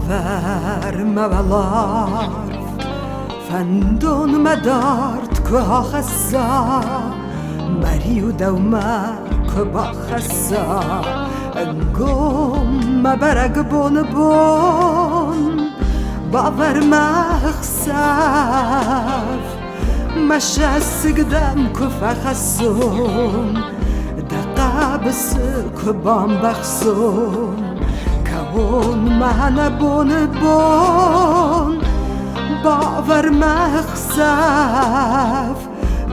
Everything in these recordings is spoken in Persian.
värme väl arv Fandon med dart kuha khassa Mariu dawma kuba khassa Ngom ma barag bon باور مخسف مشاس قدام كفا خسون دقا بس كبام بخسون كون معنا بون باور مخسف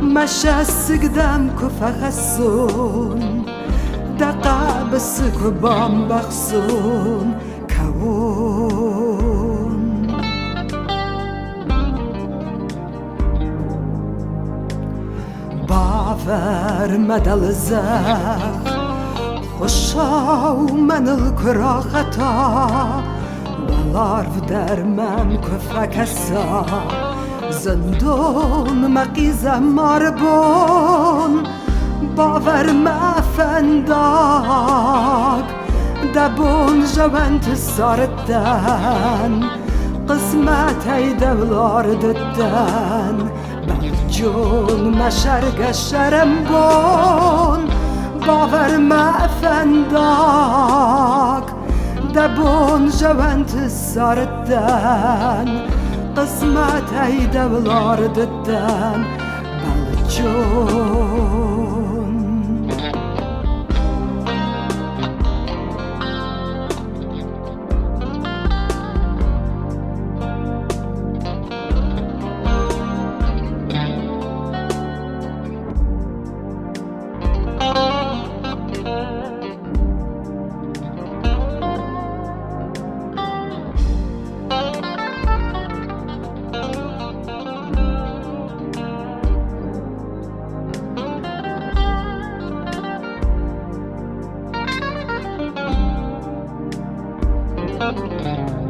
مشاس قدام كفا خسون دقا بس كبام بخسون كون باور مدل زخ خوشاو من الکرا خطا والارف در من کفکسا زندون مقیزم ماربون باور مفنداک دبون جوانت ساردن قسمت ای دولار ددن جون مشرق شرم بون باور مفنداک دبون جوانت ساردن قسمت ای دولار ددن بلجون Thank you.